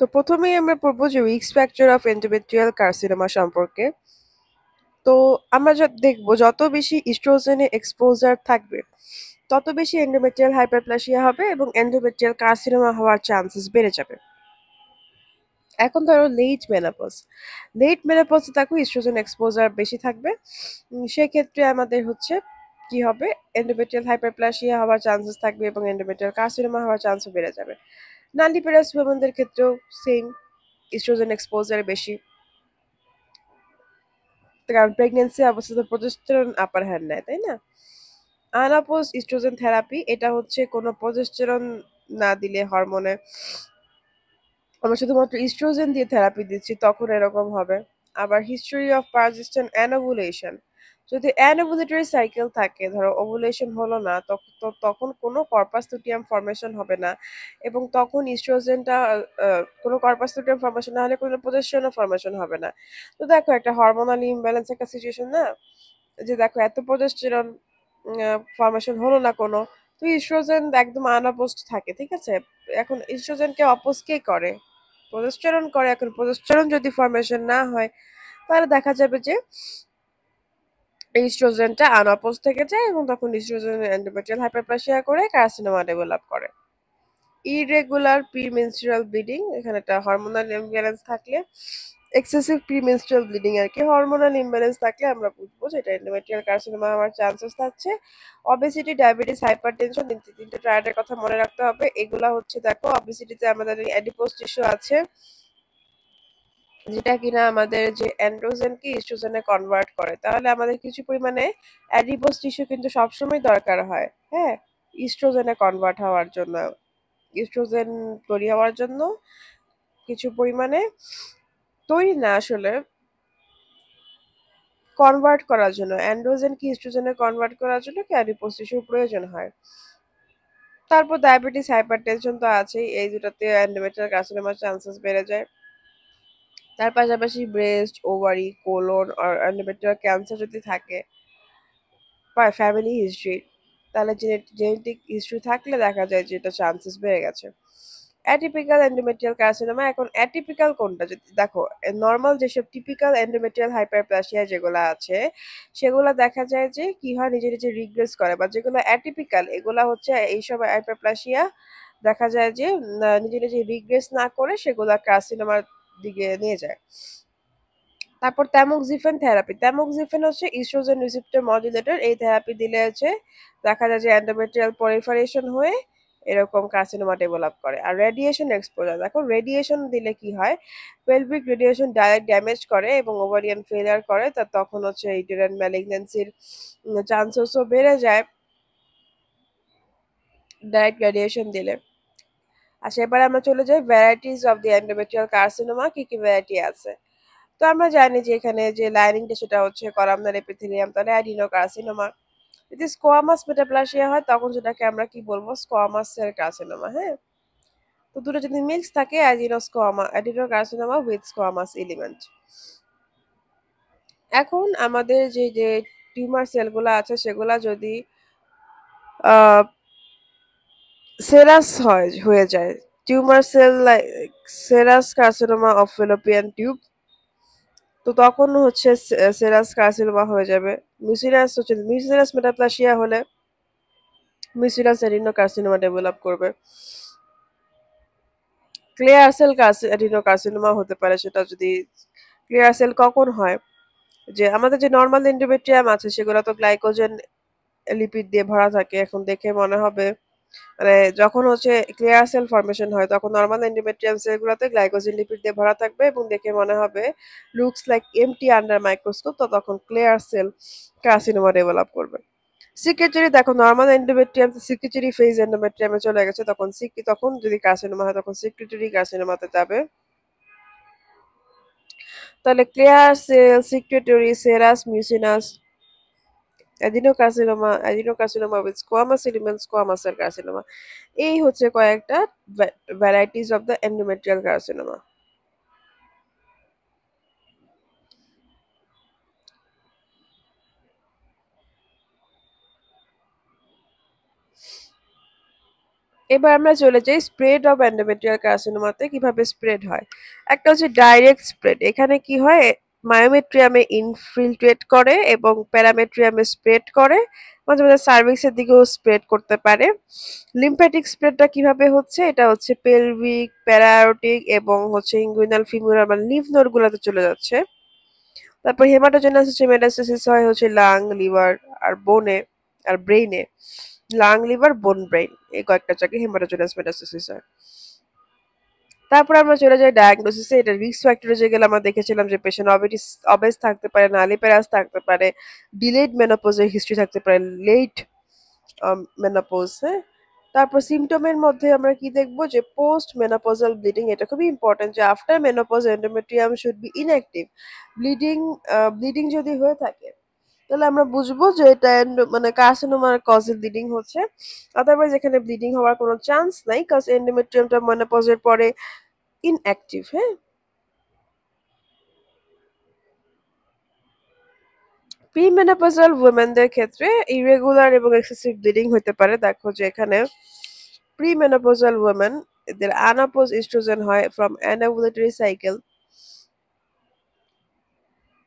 তো প্রথমেই আমরা পড়বো যে risk factor of endometrial carcinoma সম্পর্কে। তো আমরা দেখবো যত বেশি ইস্ট্রোজেনে এক্সপোজার থাকবে তত বেশি এন্ডোমেট্রিয়াল হাইপারপ্লাসিয়া হবে এবং এন্ডোমেট্রিয়াল কার্সিনোমা হওয়ার চান্সেস বেড়ে যাবে। এখন ধরো লেট মেনোপজে দেখো ইস্ট্রোজেন এক্সপোজার বেশি থাকবে। সেক্ষেত্রে আমাদের হচ্ছে কি হবে, এন্ডোমেট্রিয়াল হাইপারপ্লাসিয়া হওয়ার চান্সেস থাকবে এবং এন্ডোমেট্রিয়াল কার্সিনোমা হওয়ার চান্সও বেড়ে যাবে। নান্ডিপেরাস উইমেনদের ক্ষেত্রেও সেম, ইস্ট্রোজেন এক্সপোজার বেশি, কারণ প্রেগনেন্সি অবস্থা তো প্রজেস্টেরন আপার হ্যান্ড নেয়, তাই না? আনাপোজ ইস্ট্রোজেন থেরাপি, এটা হচ্ছে কোনো প্রজেস্টেরন না দিলে হরমোনে আমরা শুধুমাত্র ইস্ট্রোজেন দিয়ে থেরাপি দিচ্ছি, তখন এরকম হবে। আবার হিস্ট্রি অফ পারসিস্টেন্ট অ্যানোভুলেশন, যদি অ্যানোভুলেটরি সাইকেল থাকে, ধরো ওভুলেশন হলো না, তখন কোনো কর্পাস লুটিয়াম ফর্মেশন হবে না, এবং তখন ইস্ট্রোজেনটা কোনো কর্পাস লুটিয়াম ফর্মেশন না হলে কোনো প্রজেস্টেরনও ফর্মেশন হবে না। তো দেখো একটা হরমোনাল ইমব্যালেন্স একটা সিচুয়েশন না, যে দেখো এত প্রজেস্টেরন ফর্মেশন হলো না কোনো, তো ইস্ট্রোজেন একদম আনঅপোজড থাকে, ঠিক আছে? এখন ইস্ট্রোজেনকে অপোজ কে করে? প্রজেস্টেরন করে। এখন প্রজেস্টেরন যদি ফর্মেশন না হয়, তাহলে দেখা যাবে যে ইস্ট্রোজেনটা আনঅপোজ থেকে যায় এবং তখন ইস্ট্রোজেন এন্ডোমেট্রিয়াল হাইপারপ্লাসিয়া করে কার্সিনোমা ডেভেলপ করে। ইরেগুলার প্রিমেনস্ট্রুয়াল ব্লিডিং, এখানে একটা হরমোনাল ইমব্যালেন্স থাকলে, এক্সেসিভ প্রিমেনস্ট্রুয়াল ব্লিডিং আর কি, হরমোনাল ইমব্যালেন্স থাকলে আমরা বুঝবো যে এটা এন্ডোমেট্রিয়াল কার্সিনোমা হওয়ার চান্সেস থাকছে। অবেসিটি, ডায়াবেটিস, হাইপারটেনশন, তিনটে ট্রায়াডের কথা মনে রাখতে হবে। এগুলা হচ্ছে দেখো, অবেসিটিতে আমাদের অ্যাডিপোজ টিস্যু আছে, যেটা কিনা আমাদের যে অ্যান্ড্রোজেনকে ইস্ট্রোজেনে কনভার্ট করে, তাহলে আমাদের কিছু পরিমাণে অ্যাডিপোজ টিস্যু কিন্তু সবসময় দরকার হয়, হ্যাঁ, ইস্ট্রোজেনে কনভার্ট হওয়ার জন্য, ইস্ট্রোজেন তৈরি হওয়ার জন্য কিছু পরিমাণে, তৈরি না আসলে, কনভার্ট করার জন্য, অ্যান্ড্রোজেন কি ইস্ট্রোজেনে কনভার্ট করার জন্য কি অ্যাডিপোজ টিস্যুর প্রয়োজন হয়। তারপর ডায়াবেটিস, হাইপারটেনশন তো আছেই, এই দুটাতে এন্ডোমেট্রিয়াল কার্সিনোমার চান্সেস বেড়ে যায়। তার পাশাপাশি ব্রেস্ট, ওভারি, কোলন আর এন্ডোমেট্রিয়াল ক্যান্সার যদি থাকে বা ফ্যামিলি হিস্ট্রি, তাহলে জেনেটিক হিস্ট্রি থাকলে দেখা যায় যে এটা চান্সেস বেড়ে গেছে। অ্যাটিপিক্যাল এন্ডোমেট্রিয়াল কার্সিনোমা, এখন অ্যাটিপিক্যাল কোনটা, যদি দেখো নর্মাল যেসব টিপিক্যাল এন্ডোমেট্রিয়াল হাইপারপ্লাসিয়া যেগুলো আছে, সেগুলো দেখা যায় যে কি হয়, নিজে নিজে রিগ্রেস করে, বা যেগুলো অ্যাটিপিক্যাল এগুলা হচ্ছে এইসব হাইপারপ্লাসিয়া দেখা যায় যে নিজে নিজে রিগ্রেস না করে সেগুলা কার্সিনোমার দিকে নিয়ে যায়। তারপর ট্যামোক্সিফেন থেরাপি, ট্যামোক্সিফেন হচ্ছে ইস্ট্রোজেন রিসেপ্টর মডুলেটর, এই থেরাপি দিলে হচ্ছে দেখা যায় যে এন্ডোমেট্রিয়াল পলিফারেশন হয়ে এরকম কার্সিনোমা ডেভেলপ করে। আর রেডিয়েশন এক্সপোজার, দেখো রেডিয়েশন দিলে কি হয়, পেলভিক রেডিয়েশন ডাইরেক্ট ড্যামেজ করে এবং ওভারিয়ান ফেলিয়ার করে, তা তখন হচ্ছে ইউটেরাইন ম্যালিগন্যান্সির চান্সেসও বেড়ে যায় ডাইরেক্ট রেডিয়েশন দিলে। আচ্ছা, এবার আমরা চলে যাই varieties of the endometrial carcinoma, কি কি ভ্যারাইটি আছে। তো আমরা জানি যে এখানে যে লাইনিংটা সেটা হচ্ছে কলামনার এপিথেলিয়াম, তাহলে অ্যাডিনোকার্সিনোমা। যদি স্কোয়ামাস মেটাপ্লাসিয়া হয় তখন সেটাকে আমরা কি বলবো, স্কোয়ামাস সেল কার্সিনোমা, হ্যাঁ। তো দুটো যদি মিক্স থাকে, অ্যাডিনোকার্সিনোমা উইথ স্কোয়ামাস এলিমেন্ট। এখন আমাদের যে যে টিউমার সেলগুলো আছে সেগুলা যদি আহ সেরাস হয়ে যায়, tumour cell like serous carcinoma of fallopian tube, তো তখন হচ্ছে সেরাস কার্সিনোমা হয়ে যাবে। মিউসিনাস মেটাপ্লাসিয়া হলে মিউসিনাস অ্যাডিনোকার্সিনোমা ডেভেলপ করবে। ক্লিয়ার সেল অ্যাডিনোকার্সিনোমা হতে পারে, সেটা যদি ক্লিয়ার সেল কখন হয়, যে আমাদের যে নর্মাল এন্ডোমেট্রিয়াম আছে সেগুলো তো গ্লাইকোজেন লিপিড দিয়ে ভরা থাকে, এখন দেখে মনে হবে মানে যখন হচ্ছে ক্লিয়ার সেল ফর্মেশন হয় তখন নর্মাল এন্ডোমেট্রিয়াম সেলগুলোতে গ্লাইকোজেন লিপিড দিয়ে ভরা থাকবে এবং দেখে মনে হবে looks like empty under microscope, তো তখন ক্লিয়ার সেল কার্সিনোমা ডেভেলপ করবে। সিক্রেটারি, দেখো নর্মাল এন্ডোমেট্রিয়াম সিক্রেটারি ফেজ এন্ডোমেট্রিয়ামে চলে গেছে, তখন যদি কার্সিনোমা হয় তখন সিক্রেটারি কার্সিনোমাতে যাবে। তাহলে clear sell, secretary, serous, mucinous, adenocarcinoma with squamous element, squamous cell carcinoma, এই হচ্ছে কয়েকটা varieties of the endometrial carcinoma. এবার আমরা চলে যাই স্প্রেড অফ এন্ডোমেট্রিয়াল কার্সিনোমাতে কিভাবে স্প্রেড হয়। একটা হচ্ছে ডাইরেক্ট স্প্রেড। এখানে কি হয়, মায়োমেট্রিয়ামে ইনফিলট্রেট করে এবং প্যারামেট্রিয়ামে স্প্রেড করে, মাঝে মাঝে সার্ভিক্সের দিকেও স্প্রেড করতে পারে। লিম্ফ্যাটিক স্প্রেডটা কিভাবে হচ্ছে, এটা হচ্ছে পেলভিক, প্যারায়োটিক এবং হচ্ছে ইনগুইনাল ফিমুরাল মানে লিম্ফ নোড গুলাতে চলে যাচ্ছে। তারপর হেমাটোজেনাস হচ্ছে মেটাস্টেসিস হয় হচ্ছে লাং, লিভার আর বোনে আর ব্রেইনে। লাং, লিভার, বোন, ব্রেইন এই কয়েকটা জায়গায় হেমাটোজেনাস মেটাস্টেসিস হয়। তারপর আমরা চলে যাই ডায়াগনোসিসে। এটা রিস্ক ফ্যাক্টরে যেগুলো আমরা দেখেছিলাম যে পেশেন্ট অবেস থাকতে পারে, নালিপ্যারাস থাকতে পারে, ডিলেড মেনোপজের হিস্ট্রি থাকতে পারে, লেট মেনোপজ। হ্যাঁ, তারপর সিমটমের মধ্যে আমরা কি দেখবো যে পোস্ট মেনোপজাল ব্লিডিং, এটা খুবই ইম্পর্টেন্ট যে after menopause endometrium should be inactive. Bleeding bleeding যদি হয়ে থাকে তাহলে আমরা বুঝবো যে এটা মানে কার্সিনোমার কজে ব্লিডিং হচ্ছে। আদারওয়াইজ এখানে ব্লিডিং হওয়ার কোনো চান্স নাই, কাজ এন্ডোমেট্রিয়ামটা মেনোপজের পরে ইনঅ্যাক্টিভ। হ্যাঁ, প্রিমেনোপজাল ওমেনদের ক্ষেত্রে ইরেগুলার এবং এক্সেসিভ ব্লিডিং হতে পারে। দেখো যে এখানে প্রিমেনোপজাল ওমেন এদের আনাপোজ ইস্ট্রোজেন হয় ফ্রম অ্যানোভুলেটরি সাইকেল।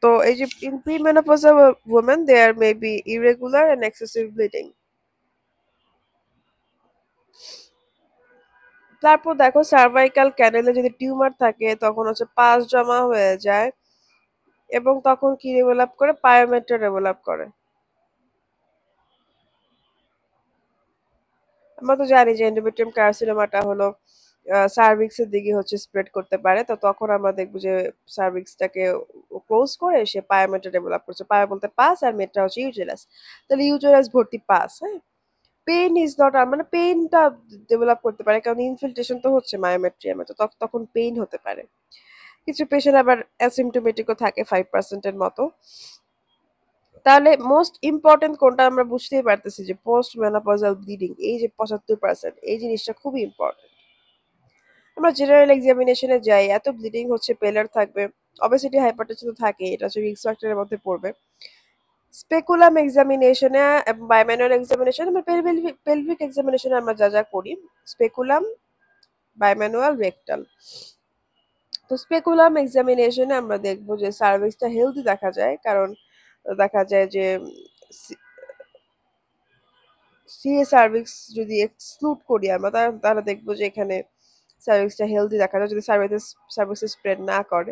তো এই যে in premenopausal women there may be irregular and excessive bleeding. তারপর দেখো সার্ভাইকাল ক্যানেলে যদি টিউমার থাকে তখন হচ্ছে পাস জমা হয়ে যায় এবং তখন কি ডেভেলপ করে, পায়োমেট্রা ডেভেলপ করে। আমরা তো জানি যে এন্ডোমেট্রিয়াম কার্সিনোমাটা হলো সার্ভিক্স এর দিকে হচ্ছে স্প্রেড করতে পারে। তো তখন আমরা দেখবো যে সার্ভিক্সটাকে ক্লোজ করে সে পায়োমেট্রা ডেভেলপ করছে। পায়ো বলতে পাস আর মেট্রা হচ্ছে ইউটেরাস। তাহলে ইউটেরাস ভর্তি পাস। হ্যাঁ, পেইন ইজ নট মানে পেইনটা ডেভেলপ করতে পারে কারণ ইনফিল্ট্রেশন তো হচ্ছে মায়োমেট্রিয়ামে, তো তখন পেইন হতে পারে। কিছু পেশেন্ট আবার অ্যাসিমটোমেটিকও থাকে 5% এর মতো। তাহলে মোস্ট ইম্পর্টেন্ট কোনটা আমরা বুঝতেই পারতেছি যে পোস্ট মেনোপজাল ব্লিডিং, এই যে 75%, এই জিনিসটা খুবই ইম্পর্টেন্ট। আমরা জেনারেল এক্সামিনেশনে যাই, এত ব্লিডিং হচ্ছে, পেলার থাকবে, অবেসিটি হাইপারটেনশন তো থাকে, এটা হচ্ছে রিস্ক ফ্যাক্টরের মধ্যে পড়বে। স্পেকুলাম এক্সামিনেশনে এবং বাইম্যানুয়াল এক্সামিনেশনে বা পেলভিক এক্সামিনেশনে আমরা যা যা করি, স্পেকুলাম, বাইম্যানুয়াল, রেকটাল। তো স্পেকুলাম এক্সামিনেশনে আমরা দেখবো যে সার্ভিক্সটা হেলদি দেখা যায়, কারণ দেখা যায় যে সিএ সার্ভিক্স যদি এক্সক্লুড করি আমরা তাহলে দেখবো যে এখানে সার্ভিক্সটা হেলদি দেখা যায় যদি সার্ভিসেস স্প্রেড না করে।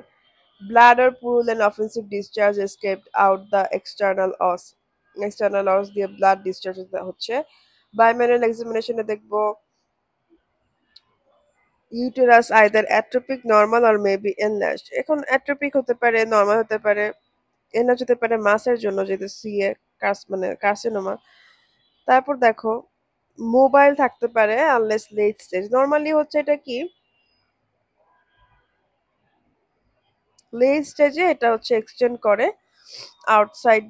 Blood or pool and offensive discharge escaped out the external os দিয়ে ব্লাড ডিসচার্জ হচ্ছে। বাইম্যানুয়াল এক্সামিনেশনে দেখবো uterus either অ্যাট্রোপিক, normal or maybe enlarged. এখন অ্যাট্রোপিক হতে পারে, নর্মাল হতে পারে, এনলার্জ হতে পারে মাসের জন্য যেহেতু সিএ মানে কার্সিনোমা। তারপর দেখো মোবাইল থাকতে পারে আনলেস লেট স্টেজ। নর্মালি হচ্ছে এটা কি, লেট স্টেজে এটা হচ্ছে এক্সটেন্ড করে outside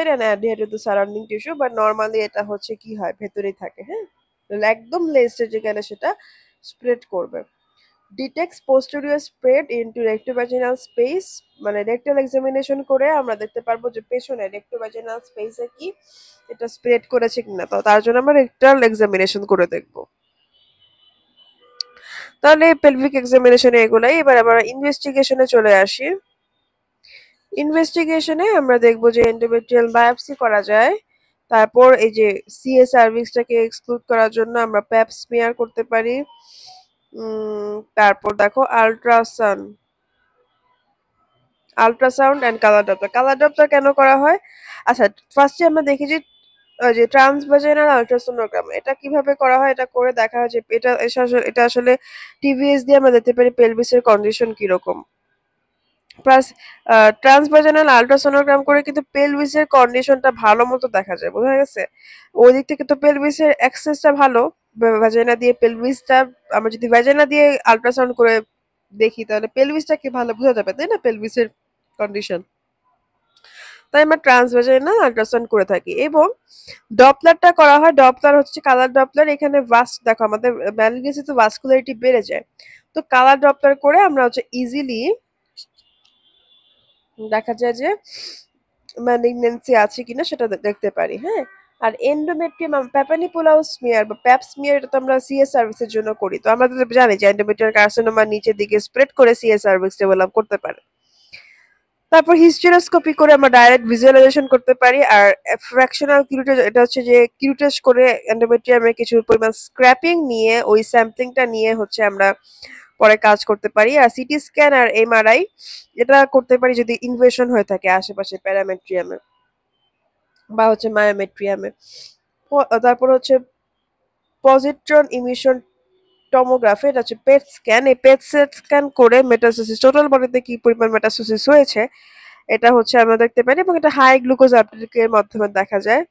and adhere to the surrounding tissue, but normally এটা হচ্ছে কি হয় ভেতরেই থাকে। হ্যাঁ, একদম লেট স্টেজে গেলে সেটা স্প্রেড করবে। Detects posterior spread into rectovaginal space, মানে রেক্টাল এক্সামিনেশন করে আমরা দেখতে পারবো যে পেছনে রেক্টোভাজিনাল স্পেসে কি এটা স্প্রেড করেছে কিনা। তো তার জন্য আমরা রেক্টাল এক্সামিনেশন করে দেখবো। তাহলে পেলভিক এক্সামিনেশনে এগুলাই। এবার আমরা ইনভেস্টিগেশনে চলে আসি। ইনভেস্টিগেশনে আমরা দেখবো যে এন্ডোমেট্রিয়াল বায়োপসি করা যায়। তারপর এই যে সিএ সার্ভিক্সটাকে এক্সক্লুড করার জন্য আমরা প্যাপ স্মিয়ার করতে পারি। তারপর দেখো ultrasound and colour Doppler. Colour Doppler কেন করা হয়? আচ্ছা, ফার্স্টে আমরা দেখি যে ওই যে ট্রান্সভাজাইনাল আল্ট্রাসোনোগ্রাম, এটা কিভাবে করা হয়, এটা করে দেখা হয় যে এটা আসলে টিভিএস দিয়ে আমরা দেখতে পারি পেলভিসের কন্ডিশন কিরকম। প্লাস ট্রান্সভাজাইনাল আল্ট্রাসোনোগ্রাম করে কিন্তু পেলভিসের কন্ডিশনটা ভালো মতো দেখা যায়, বোঝা গেছে? ওই দিক থেকে তো পেলভিসের অ্যাক্সেসটা ভালো। ভ্যাজাইনা দিয়ে পেলভিসটা, আমরা যদি ভ্যাজাইনা দিয়ে আল্ট্রাসাউন্ড করে দেখি তাহলে পেলভিসটা কি ভালো বোঝা যাবে, তাই না, পেলভিসের কন্ডিশন। তাই আমরা ট্রান্সভাজাইনাল আল্ট্রাসাউন্ড করে থাকি। এবং ডপলারটা করা হয়, ডপলার হচ্ছে কালার ডপলার। এখানে দেখো আমাদের ম্যালিগনেন্সি তো ভাস্কুলারিটি বেড়ে যায়, তো কালার ডপলার করে আমরা হচ্ছে ইজিলি দেখা যায় যে ম্যালিগনেন্সি আছে কিনা সেটা দেখতে পারি। হ্যাঁ, আর এন্ডোমেট্রিয়াম প্যাপানিপুলাও স্মিয়ার বা প্যাপ স্মিয়ার, এটা তো আমরা সিএস সার্ভিসের জন্য করি। তো আমরা তো জানি যে এন্ডোমেট্রিয়াল কার্সিনোমা নিচের দিকে স্প্রেড করে সিএস সার্ভিস ডেভেলপ করতে পারে। তারপর হিস্টেরোস্কোপি করে আমরা ডাইরেক্ট ভিজুয়ালাইজেশন করতে পারি। আর ফ্র্যাকশনাল কিউটেজ, এটা হচ্ছে যে কিউটেজ করে এন্ডোমেট্রিয়ামের কিছু পরিমাণ স্ক্র্যাপিং নিয়ে ওই স্যাম্পলিংটা নিয়ে হচ্ছে আমরা পরে কাজ করতে পারি। আর সিটি স্ক্যান আর এমআরআই এটা করতে পারি যদি ইনভেশন হয়ে থাকে আশেপাশে প্যারামেট্রিয়ামে বা হচ্ছে মায়োমেট্রিয়ামে। তারপর হচ্ছে পজিট্রন ইমিশন টমোগ্রাফি, এটা হচ্ছে পেট স্ক্যান। এই পেট স্ক্যান করে মেটাস্টাসিস, টোটাল বডিতে কি পরিমাণ মেটাস্টাসিস হয়েছে এটা হচ্ছে আমরা দেখতে পারি, এবং এটা হাই গ্লুকোজ আপটেকের মাধ্যমে দেখা যায়।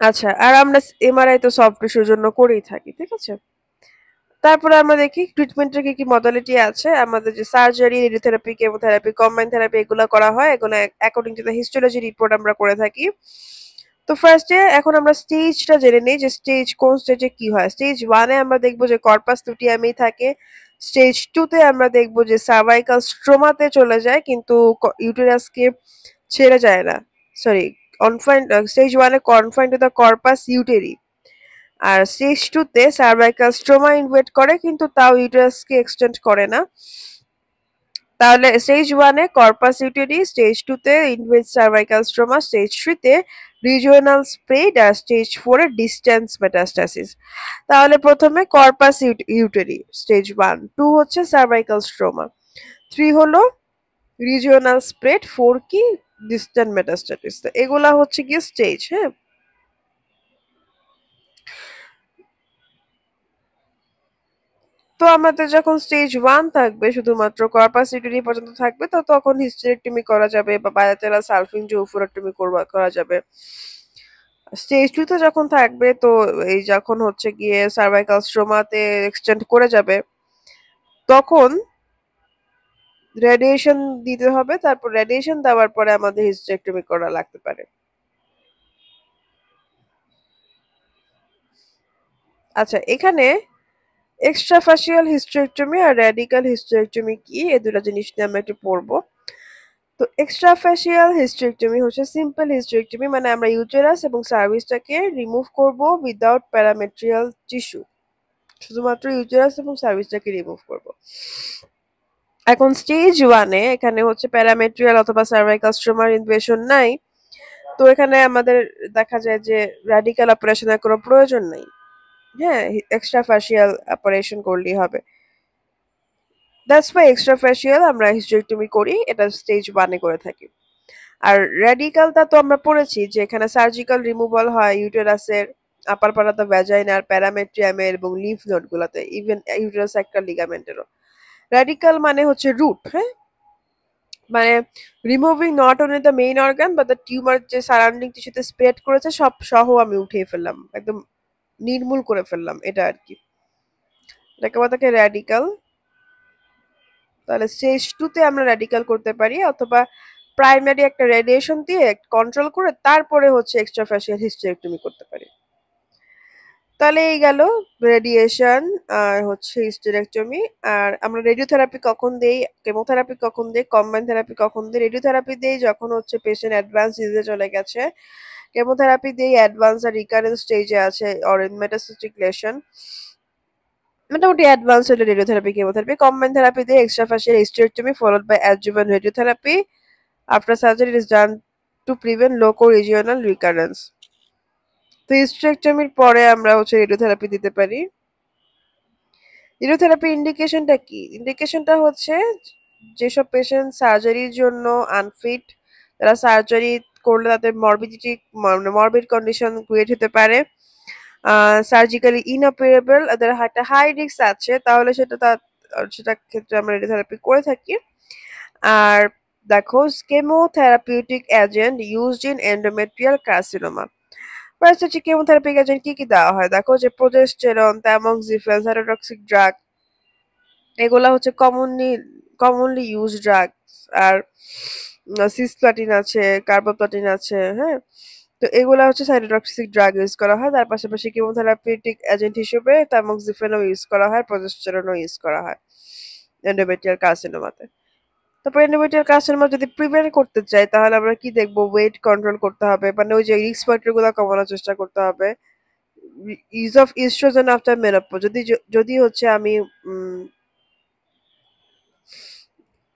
আচ্ছা, আর আমরা এমআরআই তো সফট টিস্যুর জন্য করেই থাকি, ঠিক আছে। তারপরে আমরা দেখি ট্রিটমেন্টের কি কি মডালিটি আছে। আমাদের যে surgery, radiotherapy, chemotherapy, combine therapy এগুলো করা হয়, এগুলো according to the histology report আমরা করে থাকি। তো ফার্স্টে এখন আমরা স্টেজটা জেনে নিই যে স্টেজ কোন স্টেজে কি হয়। স্টেজ 1-এ আমরা দেখবো যে কর্পাস লুটিয়ামেই থাকে। স্টেজ 2-তে আমরা দেখবো যে সার্ভাইকাল স্ট্রোমাতে চলে যায় কিন্তু ইউটেরাসকে ছেড়ে যায় না। সরি, কনফাইন্ড, স্টেজ 1-এ confined to the corpus uteri. আর স্টেজ 2-তে সার্ভাইকাল স্ট্রোমা ইনভেড করে কিন্তু তাও ইউটেরাসকে এক্সটেন্ড করে না। তাহলে স্টেজ 1-এ কর্পাস ইউটেরি, স্টেজ 2-তে ইনভেড সার্ভাইকাল স্ট্রোমা, স্টেজ 3-তে রিজিওনাল স্প্রেড, আর স্টেজ 4-এ ডিস্টেন্স মেটাস্টাসিস। তাহলে প্রথমে কর্পাস ইউটেরি স্টেজ 1, 2 হচ্ছে সার্ভাইকাল স্ট্রোমা, 3 হলো রিজিওনাল স্প্রেড, 4 কি ডিস্টেন্ট মেটাস্টাসিস। তো এগুলা হচ্ছে কি স্টেজ। হ্যাঁ, তো আমাদের যখন স্টেজ 1 থাকবে, শুধুমাত্র কর্পাস ইউটেরি পর্যন্ত থাকবে, তো তখন হিস্টেরেক্টমি করা যাবে বা বায়োটেরাল সালফিন ওফুরেক্টমি করা যাবে। স্টেজ 2 তে যখন থাকবে, তো এই যখন হচ্ছে গিয়ে সার্ভাইকাল স্ট্রোমাতে এক্সটেন্ড করে যাবে, তখন রেডিয়েশন দিতে হবে। তারপর রেডিয়েশন দেওয়ার পরে আমাদের হিস্টেরেক্টমি করা লাগতে পারে। আচ্ছা, এখানে এক্সট্রাফাসিয়াল হিস্টেরেক্টমি আর রেডিক্যাল হিস্টেরেক্টমি কি, এই দুটো জিনিস নিয়ে আমরা একটু পড়বো। তো এক্সট্রাফেসিয়াল হিস্টেরেক্টমি হচ্ছে সিম্পল হিস্টেরেক্টমি, মানে আমরা ইউটেরাস এবং সার্ভিসটাকে রিমুভ করব উইদাউট প্যারামেট্রিয়াল টিস্যু, শুধুমাত্র ইউটেরাস এবং সার্ভিসটাকে রিমুভ করব। এখন স্টেজ 1-এ এখানে হচ্ছে প্যারামেট্রিয়াল অথবা সার্ভাইকাল স্ট্রোমার ইনভেশন নাই, তো এখানে আমাদের দেখা যায় যে র্যাডিক্যাল অপারেশনের কোনো প্রয়োজন নেই। হ্যাঁ, এক্সট্রাফেসিয়াল অপারেশন করলেই হবে। দ্যাটস ওয়াই এক্সট্রাফেসিয়াল আমরা হিস্টেরেক্টমি করি, এটা স্টেজ 1-এ করে থাকি। আর রেডিক্যালটা তো আমরা পড়েছি যে এখানে সার্জিক্যাল রিমুভাল হয় ইউটেরাসের আপার পার্ট অফ দ্য ভ্যাজাইনার, প্যারামেট্রিয়ামের এবং লিম্ফ নোড গুলাতে, ইভেন ইউটেরাস একটা লিগামেন্টেরও। রেডিক্যাল মানে হচ্ছে রুট। হ্যাঁ, মানে removing not only the main organ but the tumour যে সারাউন্ডিং টিস্যুতে স্প্রেড করেছে সব সহ আমি উঠিয়ে ফেললাম, একদম নির্মূল করে ফেললাম, এটা আর কি। এটাকে বলা থাকে রেডিক্যাল। তাহলে স্টেজ 2-তে আমরা রেডিক্যাল করতে পারি, অথবা প্রাইমারি একটা রেডিয়েশন দিয়ে কন্ট্রোল করে তারপরে হচ্ছে এক্সট্রাফেসিয়াল হিস্টেরেক্টমি করতে পারি। তাহলে এই গেল রেডিয়েশন আর হচ্ছে হিস্টেরেক্টমি। আর আমরা রেডিওথেরাপি কখন দেই, কেমোথেরাপি কখন দেই, কম্বাইন থেরাপি কখন দেই? রেডিওথেরাপি দেই যখন হচ্ছে পেশেন্ট অ্যাডভান্স ডিজিজে চলে গেছে। কেমোথেরাপি দেই অ্যাডভান্স আর রিকারেন্স স্টেজে আছে অর ইন মেটাস্টেটিক লেশন। মোটামুটি অ্যাডভান্স হলে রেডিওথেরাপি, কেমোথেরাপি। কম্বাইন থেরাপি দিয়ে extrafascial hysterectomy followed by adjuvant radiotherapy after surgery is done to prevent loco regional recurrence. তো হিস্টেরেক্টমির পরে আমরা হচ্ছে রেডিওথেরাপি দিতে পারি। রেডিওথেরাপি ইন্ডিকেশনটা কি? ইন্ডিকেশনটা হচ্ছে যেসব পেশেন্ট সার্জারির জন্য আনফিট, যারা সার্জারি করলে তাদের মরবিডিটি, মরবিড কন্ডিশন ক্রিয়েট হতে পারে, সার্জিক্যালি ইনঅপারেবল, যাদের একটা হাই রিস্ক আছে, তাহলে সেটা ক্ষেত্রে আমরা রেডিওথেরাপি করে থাকি। আর দেখো, chemotherapeutic agent used in endometrial carcinoma. First হচ্ছে কেমোথেরাপিক এজেন্ট কি কি দেওয়া হয়, দেখো যে প্রোজেস্টেরন, তামোক্সিফেন, সাইটোটক্সিক ড্রাগ, এগুলা হচ্ছে কমনলি ইউজ ড্রাগ। আর সিসপ্লাটিন আছে, কার্বোপ্লাটিন আছে। হ্যাঁ, তো এগুলা হচ্ছে সাইটোটক্সিক ড্রাগ ইউজ করা হয়। তার পাশাপাশি কেমোথেরাপিউটিক এজেন্ট হিসেবে তামোক্সিফেনও ইউজ করা হয়, প্রোজেস্টেরনও ইউজ করা হয় এন্ডোমেট্রিয়াল কার্সিনোমাতে। তারপর এন্ডোমেট্রিয়াল কার্সিনোমা যদি প্রিভেন্ট করতে চাই তাহলে আমরা কি দেখবো, ওয়েট কন্ট্রোল করতে হবে, মানে ওই যে রিস্ক ফ্যাক্টর গুলো কমানোর চেষ্টা করতে হবে। Use of estrogen after menopause, যদি হচ্ছে আমি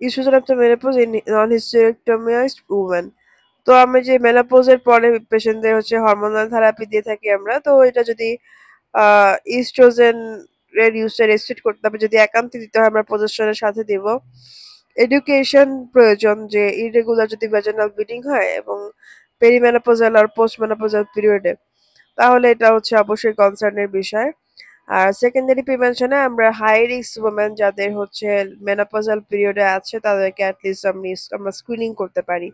estrogen after menopause in non hysterectomised women, তো আমি যে মেনোপজের পরে পেশেন্টদের হচ্ছে হরমোনাল থেরাপি দিয়ে থাকি আমরা, তো এটা যদি ইস্ট্রোজেন এর ইউজটা রেস্ট্রিক্ট করতে হবে, যদি একান্তে দিতে হয় আমরা প্রজেস্টেরনের সাথে দিব। এডুকেশন প্রয়োজন যে ইরেগুলার যদি ভ্যাজানাল ব্লিডিং হয় এবং পেরিমেনোপজাল আর পোস্ট মেনোপজাল পিরিয়ডে, তাহলে এটা হচ্ছে অবশ্যই কনসার্নের বিষয়। আর সেকেন্ডারি প্রিভেনশনে আমরা হাই রিস্ক ওমেন যাদের হচ্ছে মেনোপজাল পিরিয়ডে আছে তাদেরকে অ্যাটলিস্ট আমরা স্ক্রিনিং করতে পারি।